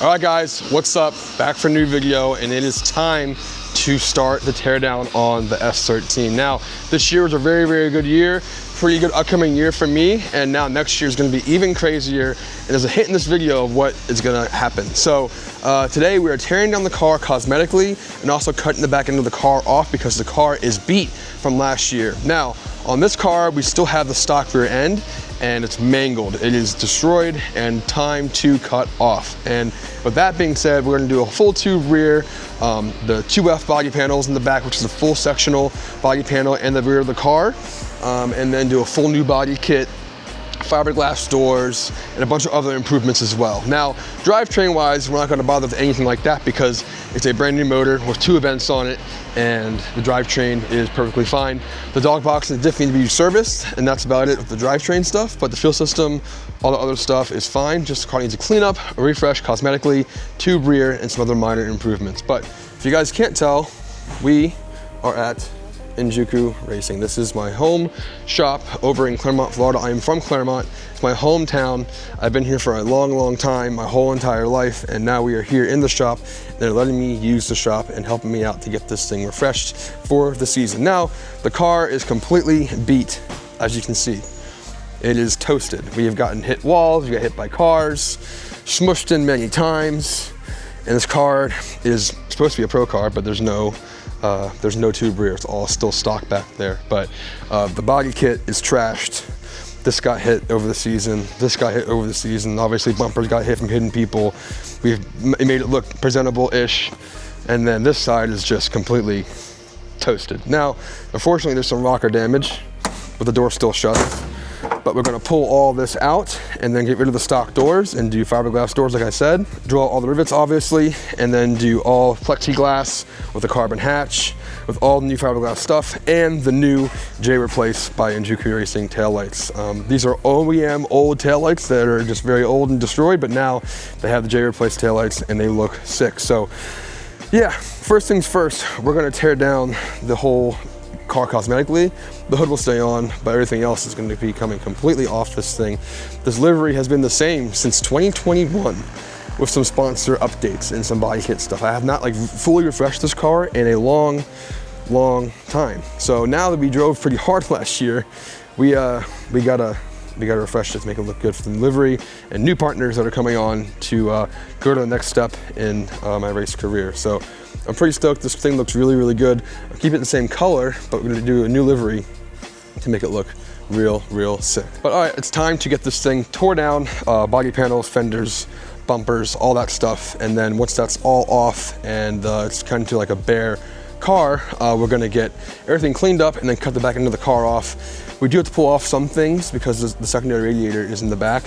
All right guys, what's up? Back for a new video, and it is time to start the teardown on the S13. Now, this year was a very, very good year. Pretty good upcoming year for me, and now next year is gonna be even crazier. And there's a hint in this video of what is gonna happen. So today we are tearing down the car cosmetically and also cutting the back end of the car off because the car is beat from last year. Now, on this car, we still have the stock rear end and it's mangled. It is destroyed and time to cut off. And with that being said, we're gonna do a full tube rear, the 2F body panels in the back, which is a full sectional body panel and the rear of the car, and then do a full new body kit, fiberglass doors, and a bunch of other improvements as well. Now, drivetrain wise, we're not gonna bother with anything like that because it's a brand new motor with 2 events on it, and the drivetrain is perfectly fine. The dog box and the diff need to be serviced, and that's about it with the drivetrain stuff, but the fuel system, all the other stuff is fine. Just the car needs a cleanup, a refresh cosmetically, tube rear, and some other minor improvements. But if you guys can't tell, we are at Enjuku Racing. This is my home shop over in Clermont, Florida. I am from Clermont. It's my hometown. I've been here for a long, long time, my whole entire life, and now we are here in the shop. They're letting me use the shop and helping me out to get this thing refreshed for the season. Now, the car is completely beat, as you can see. It is toasted. We have gotten hit walls, we got hit by cars, smushed in many times, and this car is supposed to be a pro car, but there's no tube rear. It's all still stock back there. But the body kit is trashed. This got hit over the season. This got hit over the season. Obviously, bumpers got hit from hitting people. We've made it look presentable-ish. And then this side is just completely toasted. Now, unfortunately, there's some rocker damage, but the door's still shut. But we're gonna pull all this out and then get rid of the stock doors and do fiberglass doors like I said. Drill out all the rivets obviously, and then do all plexiglass with a carbon hatch with all the new fiberglass stuff and the new J-Replace by Enjuku Racing taillights. These are OEM old taillights that are just very old and destroyed, but now they have the J-Replace taillights and they look sick. So yeah, first things first, we're gonna tear down the whole car cosmetically. The hood will stay on, but everything else is going to be coming completely off this thing. This livery has been the same since 2021 with some sponsor updates and some body kit stuff. I have not fully refreshed this car in a long time. So now that we drove pretty hard last year, we gotta refresh it to make it look good for the livery and new partners that are coming on to go to the next step in my race career. So I'm pretty stoked. This thing looks really, really good. I'll keep it the same color, but we're gonna do a new livery to make it look real sick. But all right, it's time to get this thing tore down, body panels, fenders, bumpers, all that stuff. And then once that's all off and it's kind of like a bare car, we're gonna get everything cleaned up and then cut the back end of the car off. We do have to pull off some things because the secondary radiator is in the back,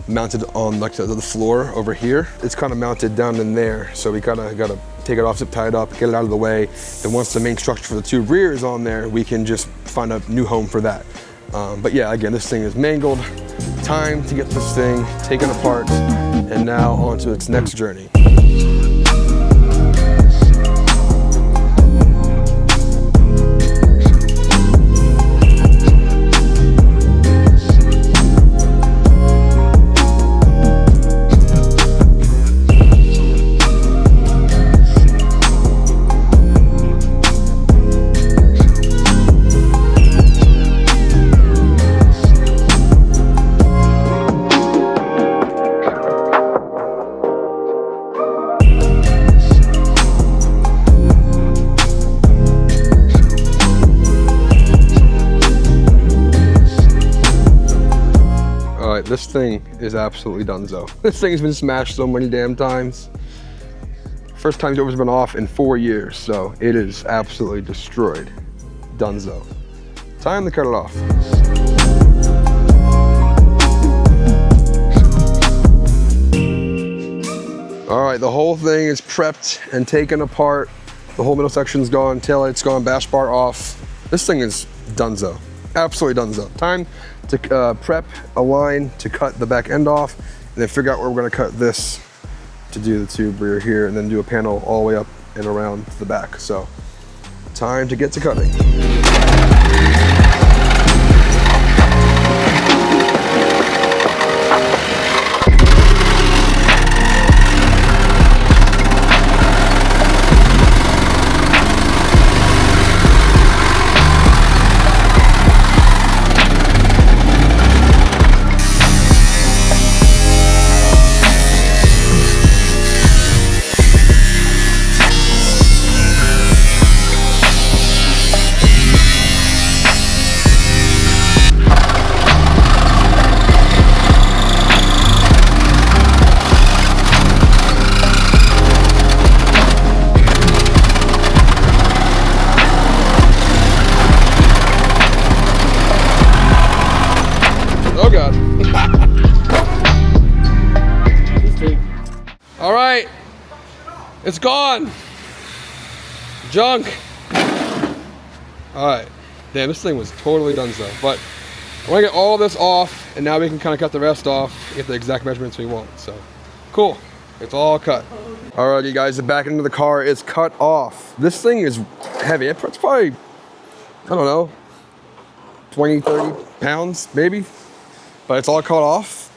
mounted on like the floor over here. It's kind of mounted down in there, so we gotta take it off, zip tie it up, get it out of the way. Then once the main structure for the tube rear is on there, we can just find a new home for that. But yeah, again, this thing is mangled. Time to get this thing taken apart and now on to its next journey. This thing is absolutely donezo. This thing's been smashed so many damn times. First time it's been off in 4 years, so it is absolutely destroyed. Donezo. Time to cut it off. All right, the whole thing is prepped and taken apart. The whole middle section's gone, taillight's gone, bash bar off. This thing is donezo. Absolutely donezo. Time to prep a line to cut the back end off and then figure out where we're gonna cut this to do the tube rear here and then do a panel all the way up and around the back. So time to get to cutting. All right, it's gone. Junk. All right, damn, this thing was totally done so. But I want to get all this off, and now we can kind of cut the rest off, get the exact measurements we want. So, cool, it's all cut. All right, you guys, the back end of the car is cut off. This thing is heavy. It's probably, I don't know, 20, 30 pounds, maybe, but it's all cut off.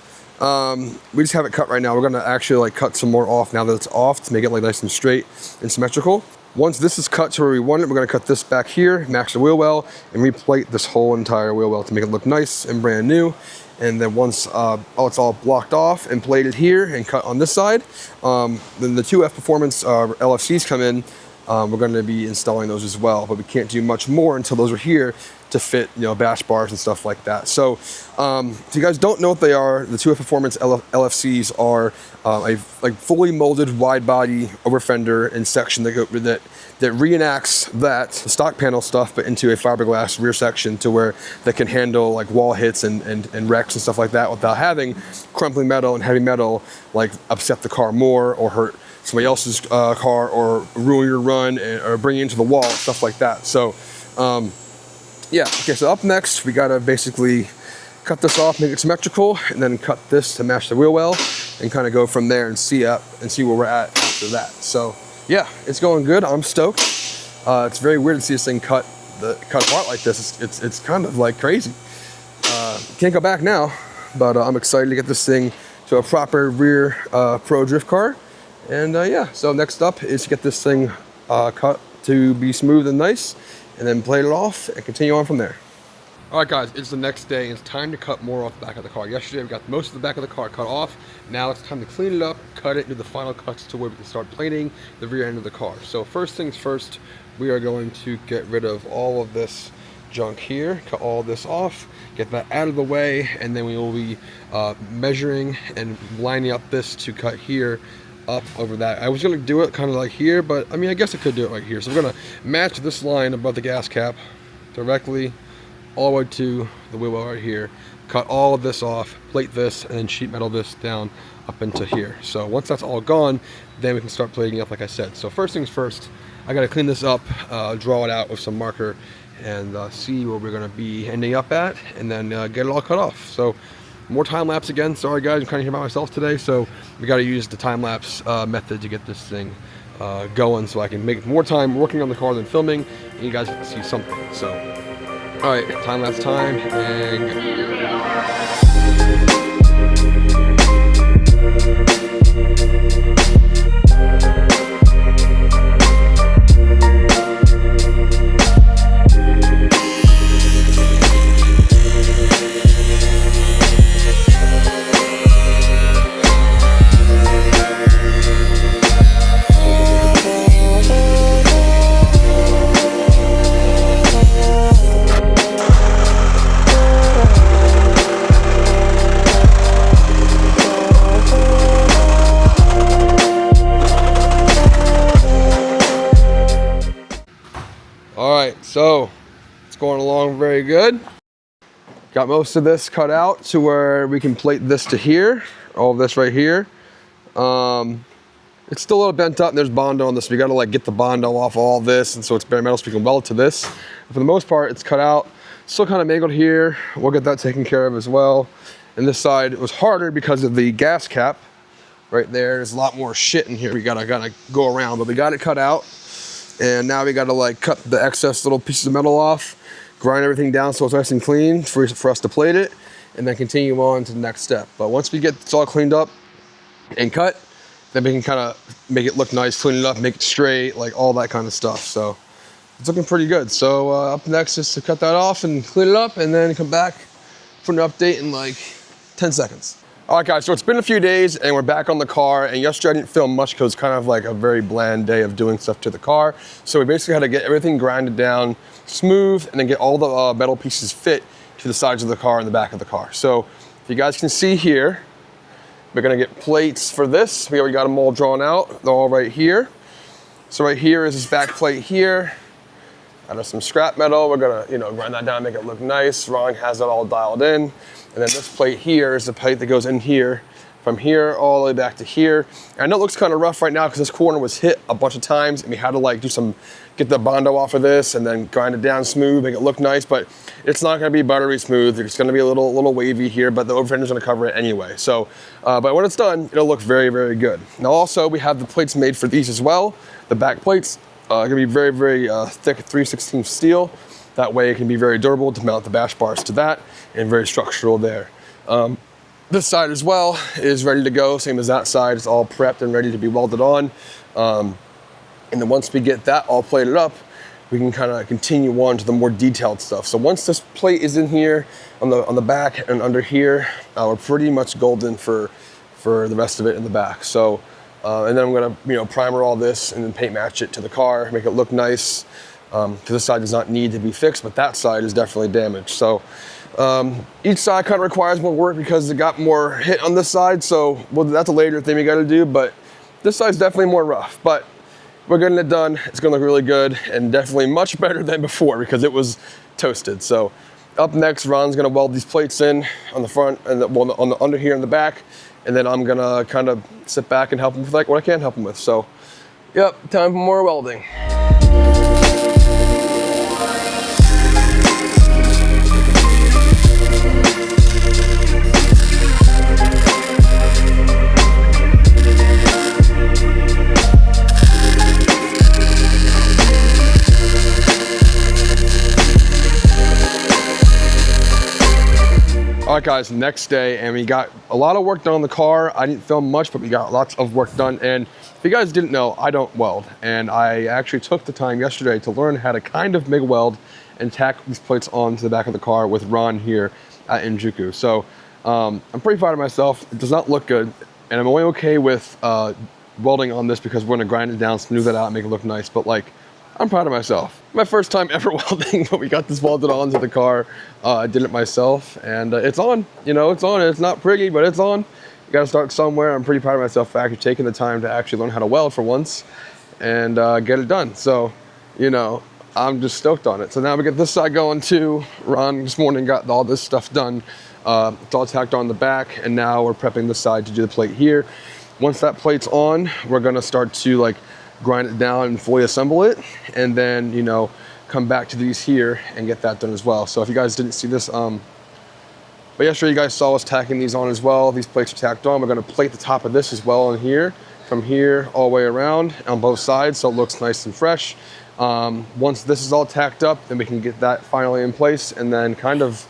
We just have it cut right now. We're gonna actually like cut some more off now that it's off to make it like nice and straight and symmetrical. Once this is cut to where we want it, we're gonna cut this back here, match the wheel well, and replate this whole entire wheel well to make it look nice and brand new. And then once it's all blocked off and plated here and cut on this side, then the 2F Performance LFCs come in. We're going to be installing those as well, but we can't do much more until those are here to fit, you know, bash bars and stuff like that. So if you guys don't know what they are, the 2F Performance LFCs are a like fully molded wide body over fender and section that reenacts that stock panel stuff, but into a fiberglass rear section to where they can handle like wall hits and wrecks and stuff like that without having crumpling metal and heavy metal like upset the car more or hurt somebody else's car or ruin your run or bring you into the wall, stuff like that. So yeah, okay, so up next we gotta basically cut this off, make it symmetrical, and then cut this to match the wheel well and kind of go from there and see where we're at after that. So yeah, it's going good. I'm stoked. It's very weird to see this thing cut apart like this. It's kind of like crazy. Can't go back now, but I'm excited to get this thing to a proper rear pro drift car. And yeah, so next up is to get this thing cut to be smooth and nice, and then plate it off and continue on from there. All right, guys, it's the next day, and it's time to cut more off the back of the car. Yesterday, we got most of the back of the car cut off. Now it's time to clean it up, cut it, do the final cuts to where we can start plating the rear end of the car. So first things first, we are going to get rid of all of this junk here, cut all this off, get that out of the way, and then we will be measuring and lining up this to cut here up over that. I was going to do it kind of like here, but I mean, I guess I could do it right here. So we're going to match this line above the gas cap directly all the way to the wheel well right here, cut all of this off, plate this, and then sheet metal this down up into here. So once that's all gone, then we can start plating up like I said. So first things first, I got to clean this up, draw it out with some marker, and see where we're going to be ending up at, and then get it all cut off. So more time lapse again. Sorry guys, I'm kind of here by myself today, so we got to use the time lapse method to get this thing going, so I can make more time working on the car than filming, and you guys can see something. So, all right, time lapse time, and so it's going along very good. Got most of this cut out to where we can plate this to here, all of this right here. It's still a little bent up and there's Bondo on this. We gotta like get the Bondo off all this, and so it's bare metal so we can weld it to this. But for the most part, it's cut out. Still kind of mangled here. We'll get that taken care of as well. And this side, it was harder because of the gas cap right there. There's a lot more shit in here we gotta go around, but we got it cut out. And now we gotta like cut the excess little pieces of metal off, grind everything down so it's nice and clean for us to plate it, and then continue on to the next step. But once we get this all cleaned up and cut, then we can kind of make it look nice, clean it up, make it straight, like all that kind of stuff. So it's looking pretty good. So up next is to cut that off and clean it up, and then come back for an update in like 10 seconds. All right guys, so it's been a few days and we're back on the car, and yesterday I didn't film much because it's kind of like a very bland day of doing stuff to the car. So we basically had to get everything grinded down smooth and then get all the metal pieces fit to the sides of the car and the back of the car. So if you guys can see here, we're gonna get plates for this. We already got them all drawn out. They're all right here. So right here is this back plate here. Out of some scrap metal, we're gonna, grind that down, make it look nice. Ron has it all dialed in. And then this plate here is the plate that goes in here from here all the way back to here. I know it looks kind of rough right now because this corner was hit a bunch of times and we had to like get the Bondo off of this and then grind it down smooth, make it look nice, but it's not gonna be buttery smooth. It's gonna be a little wavy here, but the overfender is gonna cover it anyway. So, but when it's done, it'll look very, very good. Now also, we have the plates made for these as well. The back plates are gonna be very, very thick 3/16 steel. That way it can be very durable to mount the bash bars to that and very structural there. This side as well is ready to go, same as that side. It's all prepped and ready to be welded on. And then once we get that all plated up, we can kind of continue on to the more detailed stuff. So once this plate is in here on the back and under here, we're pretty much golden for the rest of it in the back. So, and then I'm gonna primer all this and then paint match it to the car, make it look nice. Because this side does not need to be fixed, but that side is definitely damaged. So each side kind of requires more work because it got more hit on this side. So that's a later thing we got to do, but this side's definitely more rough. But we're getting it done. It's gonna look really good and definitely much better than before because it was toasted. So up next, Ron's gonna weld these plates in on the front and on the under here in the back, and then I'm gonna kind of sit back and help him with like what I can help him with. So, yep, time for more welding. All right guys, next day, and we got a lot of work done on the car. I didn't film much, but we got lots of work done. And if you guys didn't know, I don't weld. And I actually took the time yesterday to learn how to kind of MIG weld and tack these plates onto the back of the car with Ron here at Enjuku. So I'm pretty proud of myself. It does not look good. And I'm only okay with welding on this because we're gonna grind it down, smooth it out, make it look nice. But like, I'm proud of myself. My first time ever welding, but we got this welded onto the car. I did it myself, and it's on. It's on. It's not pretty, but it's on. You gotta start somewhere. I'm pretty proud of myself for actually taking the time to actually learn how to weld for once and get it done. So, I'm just stoked on it. So now we get this side going too. Ron this morning got all this stuff done. It's all tacked on the back, and now we're prepping the side to do the plate here. Once that plate's on, we're gonna start to grind it down and fully assemble it, and then come back to these here and get that done as well. So if you guys didn't see this, but yesterday you guys saw us tacking these on as well. These plates are tacked on. We're going to plate the top of this as well in here, from here all the way around on both sides, so it looks nice and fresh. Once this is all tacked up, then we can get that finally in place and then kind of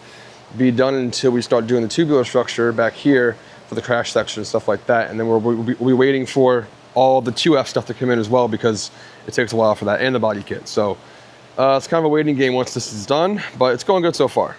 be done until we start doing the tubular structure back here for the crash section and stuff like that. And then we'll be waiting for all the 2F stuff to come in as well because it takes a while for that, and the body kit. So it's kind of a waiting game once this is done, but it's going good so far.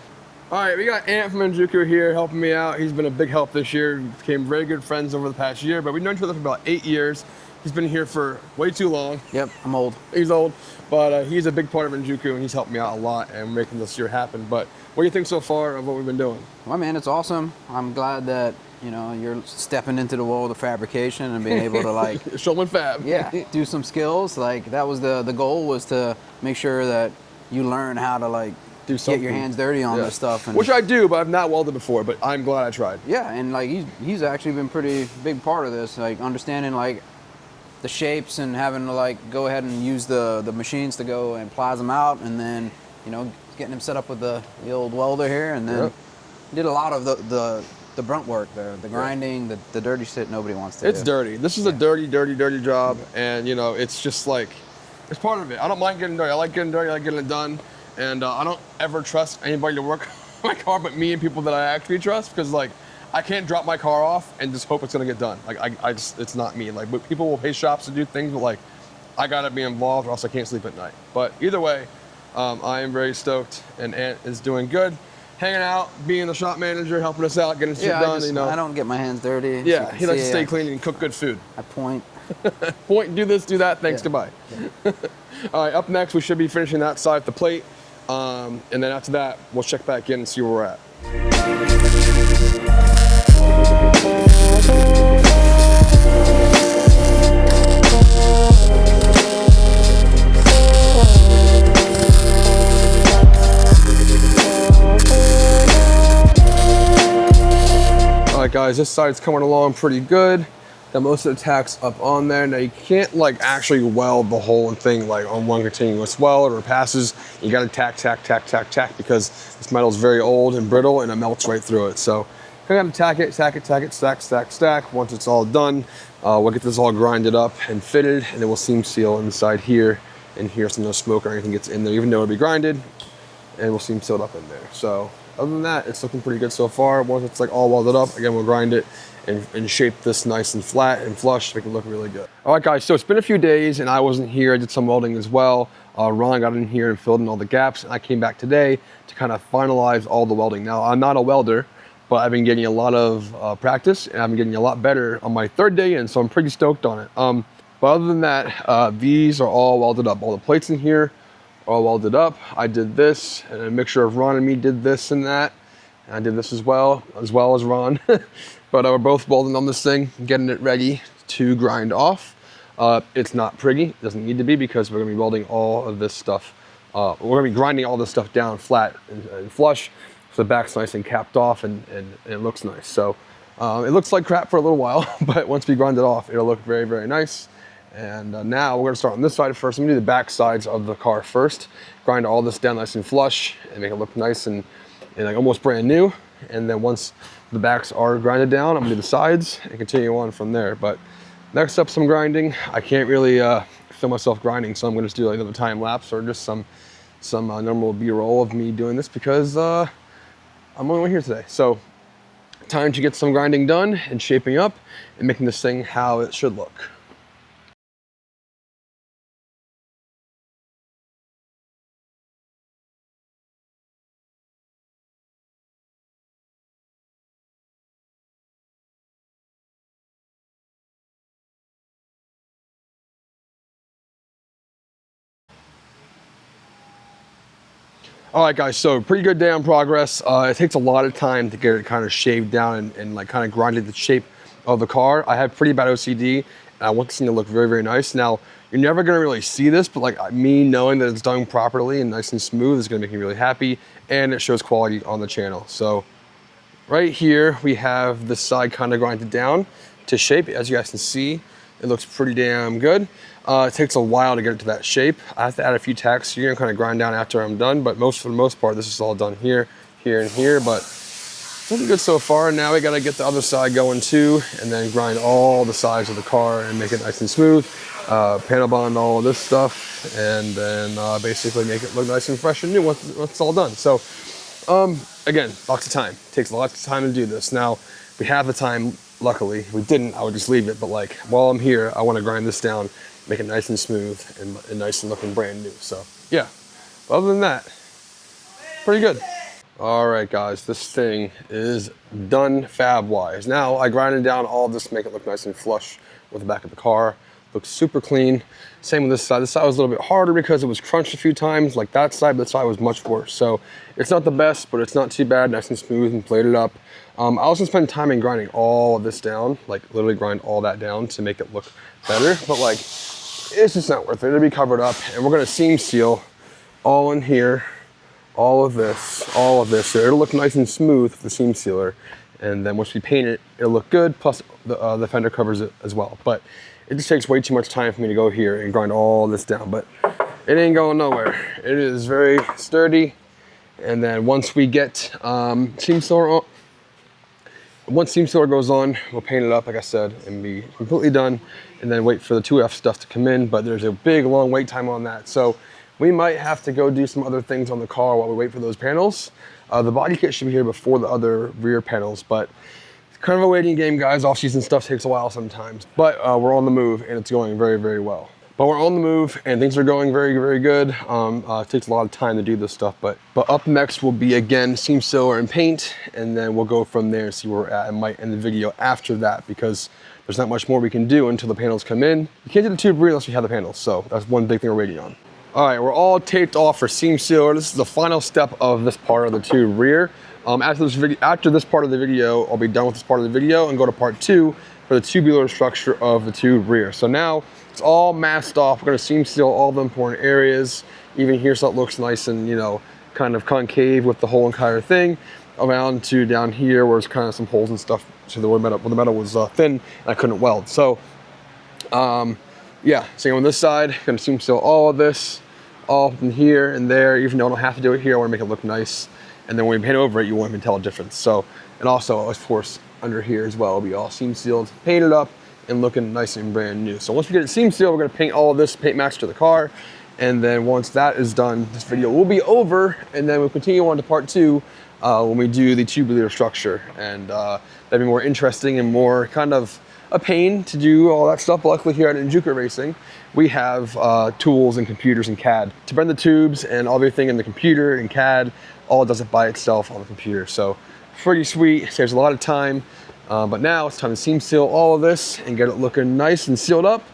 All right, we got Ant from Enjuku here helping me out. He's been a big help this year. We became very good friends over the past year, but we've known each other for about 8 years. He's been here for way too long. Yep, I'm old. He's old, but he's a big part of Enjuku, and he's helped me out a lot and making this year happen. But what do you think so far of what we've been doing? Well, man, it's awesome. I'm glad that you're stepping into the world of fabrication and being able to Shulman Fab. Yeah, do some skills. That was the goal, was to make sure that you learn how to get your hands dirty on this stuff. Which I do, but I've not welded before, but I'm glad I tried. Yeah, and he's actually been pretty big part of this, understanding the shapes and having to go ahead and use the machines to go and plow them out, and then getting him set up with the old welder here, and then did a lot of the brunt work, the grinding, the dirty shit nobody wants to do. It's dirty. This is a dirty job, and it's just it's part of it. I don't mind getting dirty. I like getting dirty. I like getting it done, and I don't ever trust anybody to work on my car but me and people that I actually trust, because I can't drop my car off and just hope it's gonna get done. It's not me. People will pay shops to do things, but I gotta be involved or else I can't sleep at night. But either way, I am very stoked, and Ant is doing good. Hanging out, being the shop manager, helping us out, getting shit done. I don't get my hands dirty. Yeah, he likes to stay clean and cook good food. I point. Point, do this, do that, thanks, goodbye. Yeah. All right, up next, we should be finishing that side with the plate. And then after that, we'll check back in and see where we're at. All right, guys, this side's coming along pretty good. Got most of the tacks up on there. Now you can't like actually weld the whole thing like on one continuous weld or passes. You gotta tack because this metal is very old and brittle and it melts right through it. So I gotta tack it, stack. Once it's all done, we'll get this all grinded up and fitted, and then we'll seam seal inside here and here so no smoke or anything gets in there, even though it'll be grinded, and we'll seam seal it up in there. So other than that, it's looking pretty good so far. Once it's like all welded up, again, we'll grind it and shape this nice and flat and flush to make it look really good. All right, guys, so it's been a few days and I wasn't here. I did some welding as well. Ron got in here and filled in all the gaps, and I came back today to kind of finalize all the welding. Now, I'm not a welder, but I've been getting a lot of practice, and I've been getting a lot better on my third day in, so I'm pretty stoked on it. But other than that, these are all welded up. All the plates in here are all welded up. I did this, and a mixture of Ron and me did this and that. And I did this as well as Ron. But we're both welding on this thing, getting it ready to grind off. It's not priggy, it doesn't need to be, because we're gonna be welding all of this stuff. We're gonna be grinding all this stuff down flat and flush, so the back's nice and capped off, and it looks nice. So it looks like crap for a little while, but once we grind it off, it'll look very, very nice. And now we're gonna start on this side first. I'm gonna do the back sides of the car first, grind all this down nice and flush and make it look nice and like almost brand new. And then once the backs are grinded down, I'm gonna do the sides and continue on from there. But next up, some grinding. I can't really film myself grinding, so I'm gonna just do like another time lapse or just some normal B-roll of me doing this, because I'm only one here today. So time to get some grinding done and shaping up and making this thing how it should look. All right, guys, so pretty good day on progress. It takes a lot of time to get it kind of shaved down and like kind of grinded the shape of the car. I have pretty bad OCD, and I want this thing to look very, very nice. Now, you're never gonna really see this, but like me knowing that it's done properly and nice and smooth is gonna make me really happy, and it shows quality on the channel. So right here, we have the side kind of grinded down to shape. As you guys can see, it looks pretty damn good. It takes a while to get it to that shape. I have to add a few tacks. So you're gonna kind of grind down after I'm done, but for the most part, this is all done here, and here, but it's looking good so far. Now we gotta get the other side going too, and then grind all the sides of the car and make it nice and smooth. Panel bond all of this stuff, and then basically make it look nice and fresh and new once it's all done. So again, lots of time. It takes lots of time to do this. Now, we have the time, luckily. If we didn't, I would just leave it, but like while I'm here, I wanna grind this down, make it nice and smooth and nice and looking brand new. So yeah, but other than that, pretty good. All right, guys, this thing is done fab-wise. Now I grinded down all of this to make it look nice and flush with the back of the car. Looks super clean. Same with this side. This side was a little bit harder because it was crunched a few times like that side, but this side was much worse. So it's not the best, but it's not too bad, nice and smooth and plated up. I also spent time in grinding all of this down, like literally grind all that down to make it look better, but like, it's just not worth it. It'll be covered up, and we're gonna seam seal all in here, all of this. So it'll look nice and smooth with the seam sealer, and then once we paint it, it'll look good, plus the fender covers it as well. But it just takes way too much time for me to go here and grind all this down, but it ain't going nowhere. It is very sturdy, and then once we get seam sealer on, once seam sealer goes on, we'll paint it up, like I said, and be completely done, and then wait for the 2F stuff to come in, but there's a big, long wait time on that. So we might have to go do some other things on the car while we wait for those panels. The body kit should be here before the other rear panels, but it's kind of a waiting game, guys. Off-season stuff takes a while sometimes, but we're on the move, and it's going very, very well. But we're on the move, and things are going very, very good. It takes a lot of time to do this stuff, but up next will be, again, seam sealer and paint, and then we'll go from there and see where we're at. I might end the video after that, because there's not much more we can do until the panels come in. You can't do the tube rear unless we have the panels, so that's one big thing we're waiting on. All right, we're all taped off for seam sealer. This is the final step of this part of the tube rear. After this part of the video, I'll be done with this part of the video and go to part 2 for the tubular structure of the tube rear. So now it's all masked off. We're gonna seam seal all the important areas, even here, so it looks nice and, you know, kind of concave with the whole entire thing. around to down here where there's kind of some holes and stuff to the metal. Well, the metal was thin and I couldn't weld. So yeah, same on this side. Gonna seam seal all of this, all from here and there. Even though I don't have to do it here, I want to make it look nice. And then when we paint over it, you won't even tell a difference. So, and also, of course, under here as well, it'll be all seam sealed, painted up, and looking nice and brand new. So once we get it seam sealed, we're gonna paint all of this, paint match to the car. And then once that is done, this video will be over, and then we'll continue on to part 2 when we do the tubular structure. And that'd be more interesting and more kind of a pain to do all that stuff. But luckily here at Enjuku Racing, we have tools and computers and CAD to bend the tubes and everything in the computer and CAD. All does it by itself on the computer. So pretty sweet, saves a lot of time. But now it's time to seam seal all of this and get it looking nice and sealed up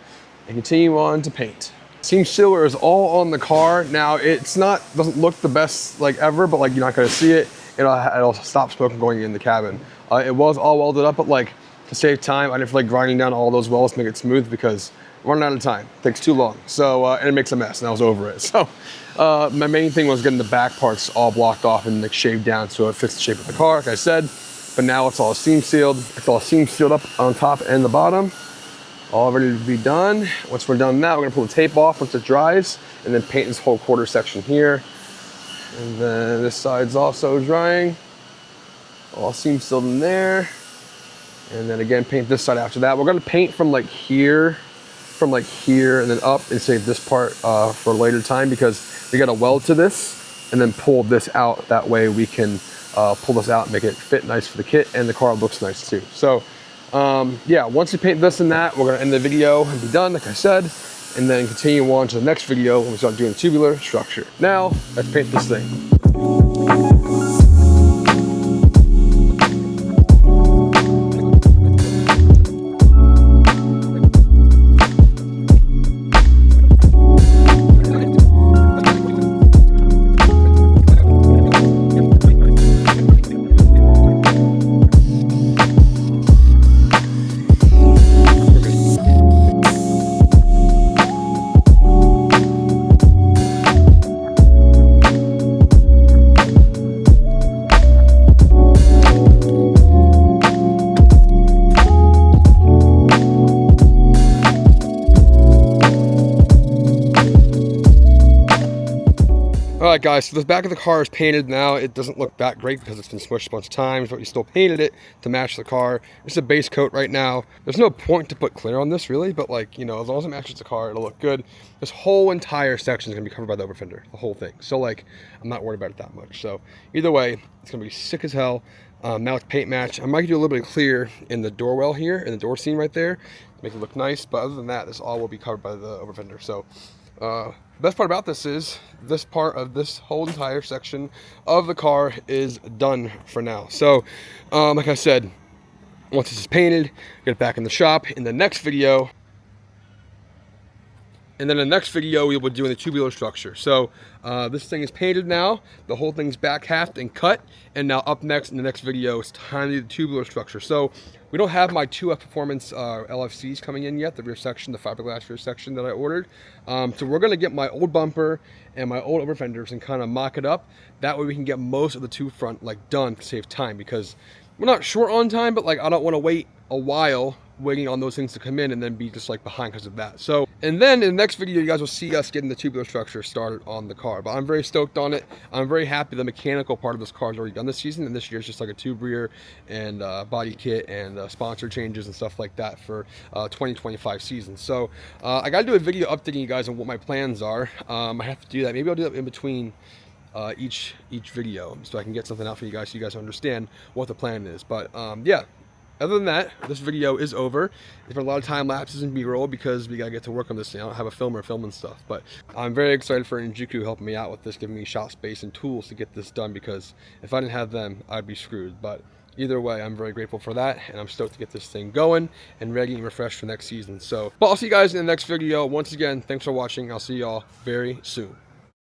and continue on to paint. Seam sealer is all on the car. Now doesn't look the best like ever, but like you're not gonna see it. It'll stop smoke from going in the cabin. It was all welded up, but like to save time, I didn't feel like grinding down all those welds to make it smooth because I'm running out of time. It takes too long. So, and it makes a mess and I was over it. So my main thing was getting the back parts all blocked off and like shaved down so it fits the shape of the car, like I said. But now it's all seam sealed. It's all seam sealed up on top and the bottom. All ready to be done. Once we're done that, we're gonna pull the tape off once it dries and then paint this whole quarter section here. And then this side's also drying. All seam sealed in there. And then again, paint this side after that. We're gonna paint from like here and then up and save this part for a later time because we gotta weld to this and then pull this out. That way we can pull this out and make it fit nice for the kit and the car looks nice too. So yeah, once we paint this and that, we're gonna end the video and be done, like I said, and then continue on to the next video when we start doing tubular structure. Now, let's paint this thing. All right, guys, so the back of the car is painted now. It doesn't look that great because it's been smushed a bunch of times, but we still painted it to match the car. It's a base coat right now. There's no point to put clear on this, really, but like, you know, as long as it matches the car, it'll look good. This whole entire section is gonna be covered by the over fender, the whole thing. So like, I'm not worried about it that much. So either way, it's gonna be sick as hell. Now it's paint match. I might do a little bit of clear in the door well here, in the door seam right there, make it look nice. But other than that, this all will be covered by the over fender. So the best part about this is this part of this whole entire section of the car is done for now. So like I said, once this is painted, get it back in the shop. In the next video, we will be doing the tubular structure. So this thing is painted now. The whole thing's back halved and cut. And now up next in the next video, it's time to do the tubular structure. So we don't have my 2F Performance LFCs coming in yet, the rear section, the fiberglass rear section that I ordered. So we're gonna get my old bumper and my old over fenders and kind of mock it up. That way we can get most of the two front like done to save time, because we're not short on time, but like I don't want to wait a while waiting on those things to come in and then be just like behind because of that. So, and then in the next video, you guys will see us getting the tubular structure started on the car. But I'm very stoked on it. I'm very happy the mechanical part of this car is already done this season, and this year is just like a tube rear and body kit and sponsor changes and stuff like that for 2025 season. So I got to do a video updating you guys on what my plans are. I have to do that. Maybe I'll do that in between each video, so I can get something out for you guys so you guys understand what the plan is. But yeah, other than that, this video is over. There's been a lot of time lapses in B-roll because we gotta get to work on this thing. I don't have a filmer filming stuff, but I'm very excited for Enjuku helping me out with this, giving me shop space and tools to get this done, because if I didn't have them, I'd be screwed. But either way, I'm very grateful for that, and I'm stoked to get this thing going and ready and refreshed for next season. So, but I'll see you guys in the next video. Once again, thanks for watching. I'll see y'all very soon.